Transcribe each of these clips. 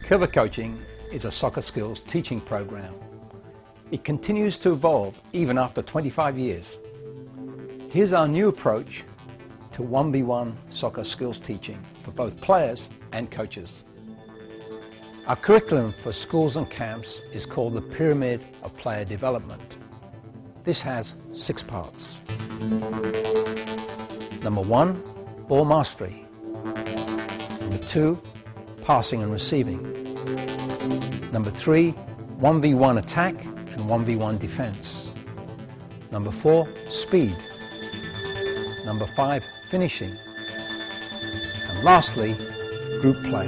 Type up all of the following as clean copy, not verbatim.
Coerver Coaching is a soccer skills teaching program. It continues to evolve even after 25 years. Here's our new approach to 1v1 soccer skills teaching for both players and coaches. Our curriculum for schools and camps is called the Pyramid of Player Development. This has 6 parts. Number 1, ball mastery. Number 2, passing and receiving. Number 3, 1v1 attack and 1v1 defense. Number 4, speed. Number 5, finishing. And lastly, group play.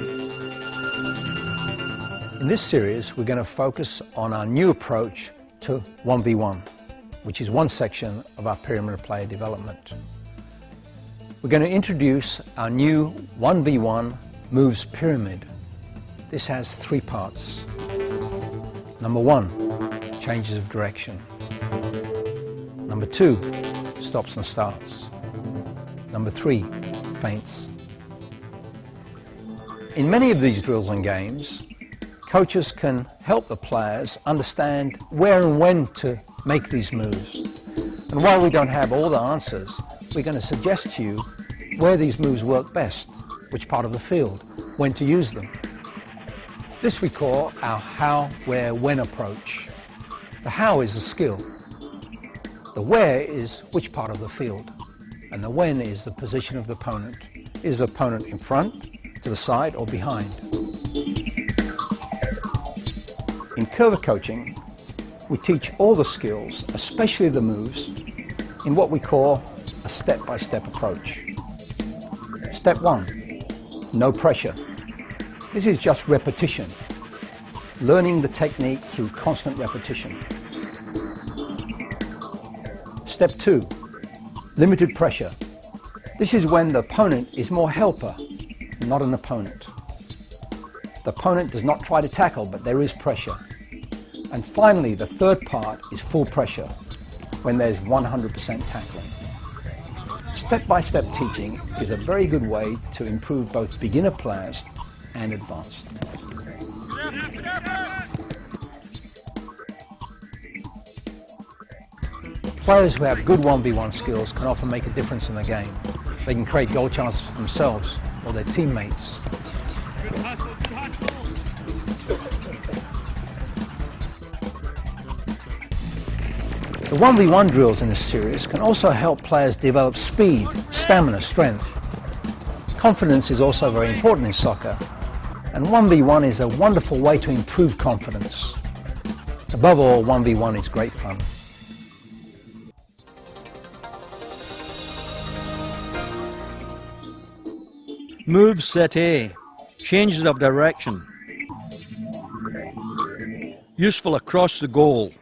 In this series, we're going to focus on our new approach to 1v1, which is one section of our Pyramid of Player Development. We're going to introduce our new 1v1 moves pyramid. This has 3 parts. Number 1, changes of direction. Number 2, stops and starts. Number 3, feints. In many of these drills and games, coaches can help the players understand where and when to make these moves. And while we don't have all the answers, we're going to suggest to you where these moves work best, which part of the field, when to use them. This we call our how, where, when approach. The how is the skill. The where is which part of the field. And the when is the position of the opponent. Is the opponent in front, to the side, or behind? In Coerver Coaching, we teach all the skills, especially the moves, in what we call a step-by-step approach. Step 1. No pressure. This is just repetition, learning the technique through constant repetition. Step 2, limited pressure. This is when the opponent is more helper, not an opponent. The opponent does not try to tackle, but there is pressure. And finally, the third part is full pressure, when there's 100% tackling. Step-by-step teaching is a very good way to improve both beginner players and advanced. Players who have good 1v1 skills can often make a difference in the game. They can create goal chances for themselves or their teammates. The 1v1 drills in this series can also help players develop speed, stamina, strength. Confidence is also very important in soccer, and 1v1 is a wonderful way to improve confidence. Above all, 1v1 is great fun. Move set A, changes of direction. Useful across the goal.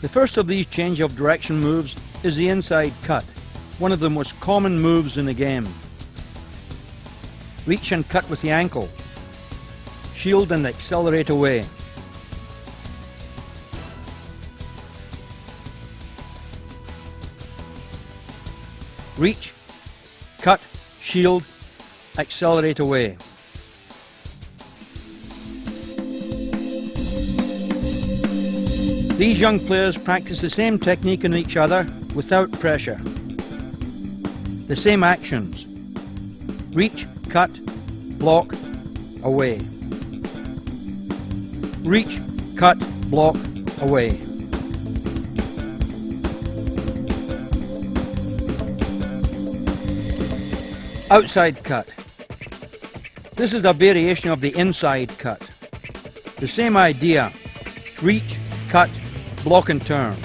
The first of these change of direction moves is the inside cut, one of the most common moves in the game. Reach and cut with the ankle. Shield and accelerate away. Reach, cut, shield, accelerate away. These young players practice the same technique on each other without pressure. The same actions: reach, cut, block, away. Reach, cut, block, away. Outside cut. This is a variation of the inside cut. The same idea: reach, cut, block and turn.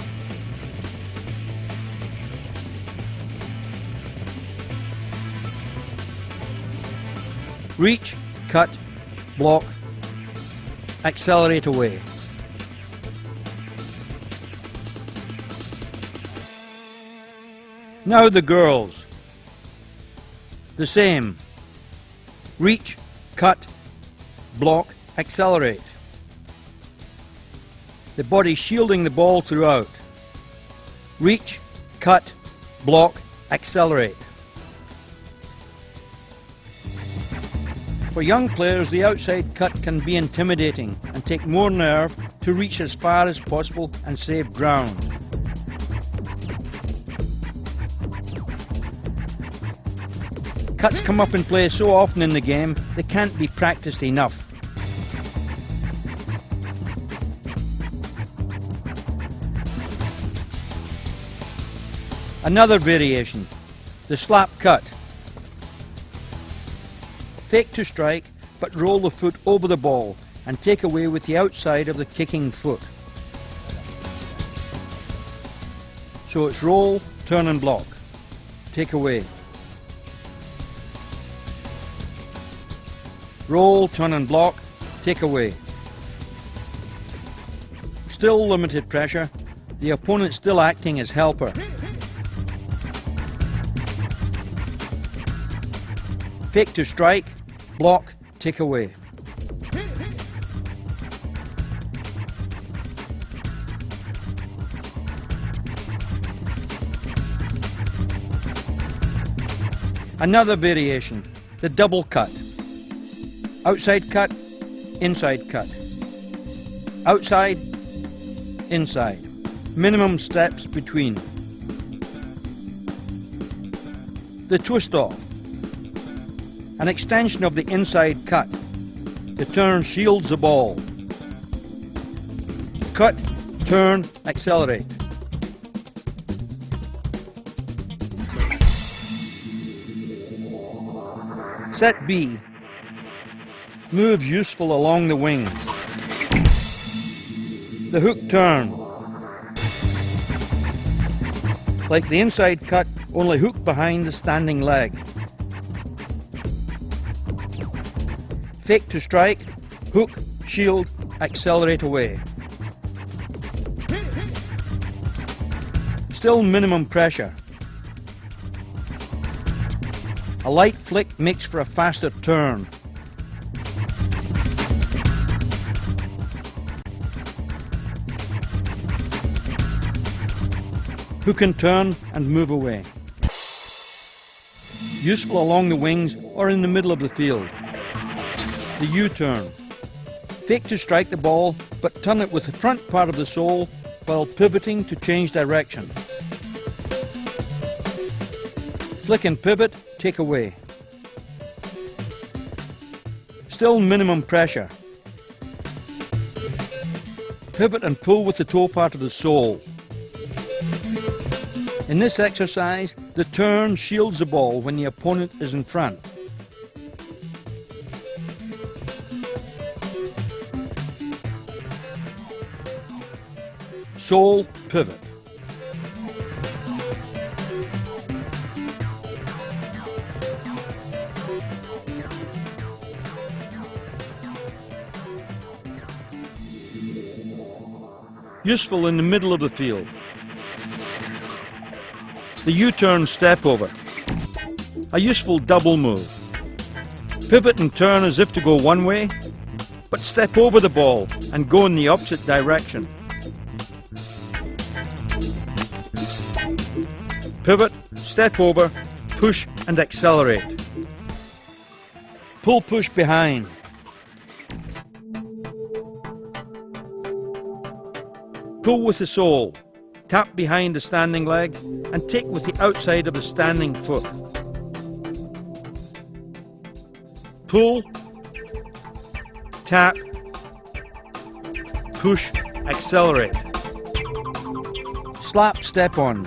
Reach, cut, block, accelerate away. Now the girls. The same: reach, cut, block, accelerate. The body shielding the ball throughout. Reach, cut, block, accelerate. For young players, the outside cut can be intimidating and take more nerve to reach as far as possible and save ground. Cuts come up in play so often in the game, they can't be practiced enough. Another variation: the slap cut. Fake to strike, but roll the foot over the ball and take away with the outside of the kicking foot. So it's roll, turn and block. Take away. Roll, turn and block. Take away. Still limited pressure, the opponent still acting as helper. Fake to strike, block, take away. Another variation: the double cut. Outside cut, inside cut. Outside, inside. Minimum steps between. The twist off. An extension of the inside cut. The turn shields the ball. Cut, turn, accelerate. Set B. Move useful along the wings. The hook turn. Like the inside cut, only hook behind the standing leg. Fake to strike, hook, shield, accelerate away. Still minimum pressure. A light flick makes for a faster turn. Hook and turn and move away. Useful along the wings or in the middle of the field. The U-turn. Fake to strike the ball, but turn it with the front part of the sole while pivoting to change direction. Flick and pivot, take away. Still minimum pressure. Pivot and pull with the toe part of the sole. In this exercise, the turn shields the ball when the opponent is in front. Sole, pivot. Useful in the middle of the field. The U-turn step over. A useful double move. Pivot and turn as if to go one way, but step over the ball and go in the opposite direction. Pivot, step over, push and accelerate. Pull push behind. Pull with the sole, tap behind the standing leg, and take with the outside of the standing foot. Pull, tap, push, accelerate. Slap, step on.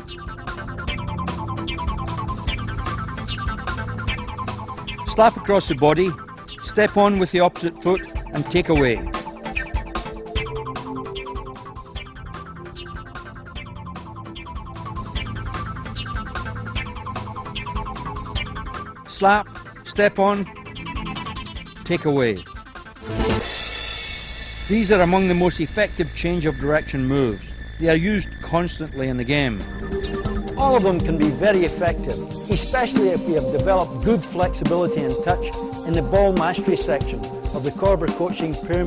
Slap across the body, step on with the opposite foot and take away. Slap, step on, take away. These are among the most effective change of direction moves. They are used constantly in the game. All of them can be very effective, especially if we have developed good flexibility and touch in the ball mastery section of the Coerver Coaching Pyramid.